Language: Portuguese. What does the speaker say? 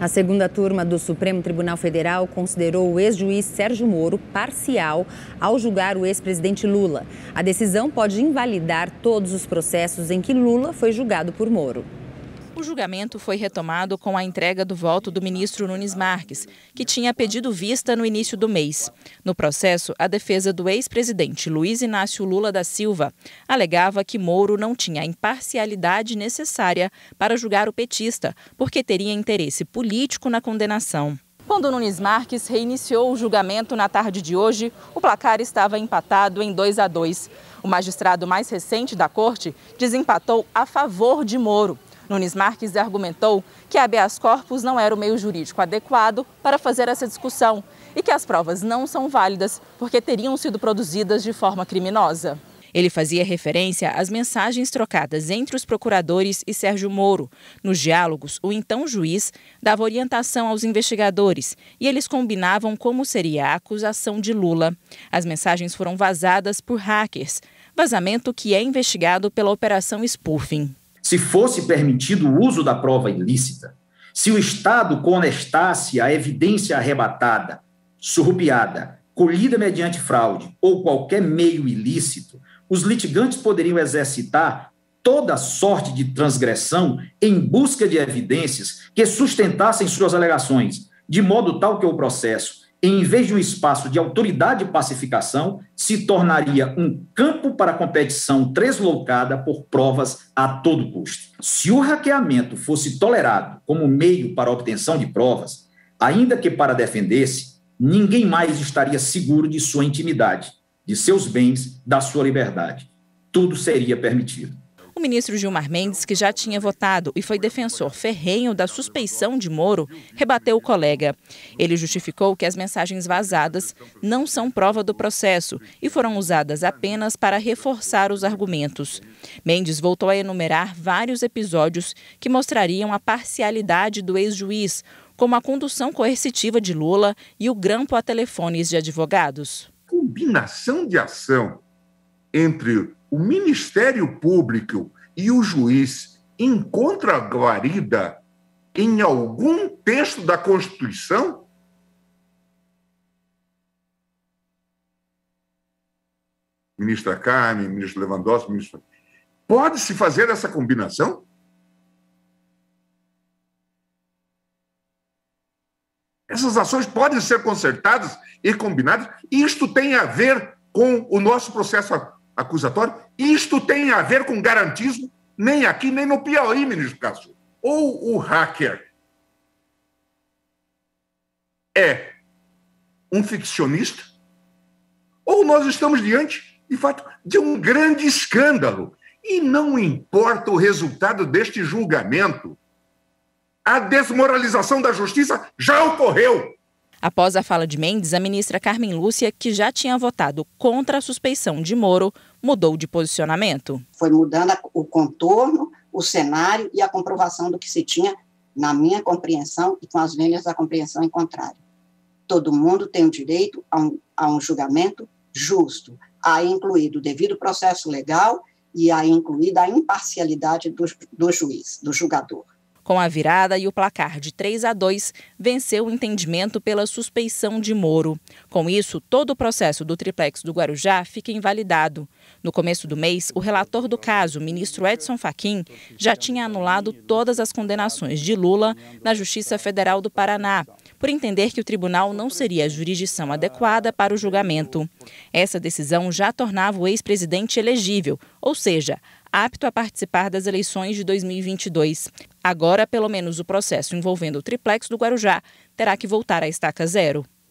A segunda turma do Supremo Tribunal Federal considerou o ex-juiz Sérgio Moro parcial ao julgar o ex-presidente Lula. A decisão pode invalidar todos os processos em que Lula foi julgado por Moro. O julgamento foi retomado com a entrega do voto do ministro Nunes Marques, que tinha pedido vista no início do mês. No processo, a defesa do ex-presidente Luiz Inácio Lula da Silva alegava que Moro não tinha a imparcialidade necessária para julgar o petista, porque teria interesse político na condenação. Quando Nunes Marques reiniciou o julgamento na tarde de hoje, o placar estava empatado em 2-2. O magistrado mais recente da corte desempatou a favor de Moro. Nunes Marques argumentou que a habeas corpus não era o meio jurídico adequado para fazer essa discussão e que as provas não são válidas porque teriam sido produzidas de forma criminosa. Ele fazia referência às mensagens trocadas entre os procuradores e Sérgio Moro. Nos diálogos, o então juiz dava orientação aos investigadores e eles combinavam como seria a acusação de Lula. As mensagens foram vazadas por hackers, vazamento que é investigado pela Operação Spoofing. Se fosse permitido o uso da prova ilícita, se o Estado coonestasse a evidência arrebatada, surrupiada, colhida mediante fraude ou qualquer meio ilícito, os litigantes poderiam exercitar toda sorte de transgressão em busca de evidências que sustentassem suas alegações, de modo tal que o processo, em vez de um espaço de autoridade e pacificação, se tornaria um campo para competição deslocada por provas a todo custo. Se o hackeamento fosse tolerado como meio para a obtenção de provas, ainda que para defender-se, ninguém mais estaria seguro de sua intimidade, de seus bens, da sua liberdade. Tudo seria permitido. O ministro Gilmar Mendes, que já tinha votado e foi defensor ferrenho da suspeição de Moro, rebateu o colega. Ele justificou que as mensagens vazadas não são prova do processo e foram usadas apenas para reforçar os argumentos. Mendes voltou a enumerar vários episódios que mostrariam a parcialidade do ex-juiz, como a condução coercitiva de Lula e o grampo a telefones de advogados. Combinação de ação entre o Ministério Público e o juiz encontra guarida em algum texto da Constituição? Ministra Carmen, ministro Lewandowski, ministro... Pode-se fazer essa combinação? Essas ações podem ser concertadas e combinadas. Isto tem a ver com o nosso processo acusatório. Isto tem a ver com garantismo, nem aqui, nem no Piauí, ministro Cássio. Ou o hacker é um ficcionista, ou nós estamos diante, de fato, de um grande escândalo. E não importa o resultado deste julgamento, a desmoralização da justiça já ocorreu. Após a fala de Mendes, a ministra Carmen Lúcia, que já tinha votado contra a suspeição de Moro, mudou de posicionamento. Foi mudando o contorno, o cenário e a comprovação do que se tinha na minha compreensão e com as vênias da compreensão em contrário. Todo mundo tem o direito a um julgamento justo, a incluir o devido processo legal e a incluir a imparcialidade do juiz, do julgador. Com a virada e o placar de 3-2, venceu o entendimento pela suspeição de Moro. Com isso, todo o processo do triplex do Guarujá fica invalidado. No começo do mês, o relator do caso, ministro Edson Fachin, já tinha anulado todas as condenações de Lula na Justiça Federal do Paraná, por entender que o tribunal não seria a jurisdição adequada para o julgamento. Essa decisão já tornava o ex-presidente elegível, ou seja, apto a participar das eleições de 2022. Agora, pelo menos o processo envolvendo o triplex do Guarujá terá que voltar à estaca zero.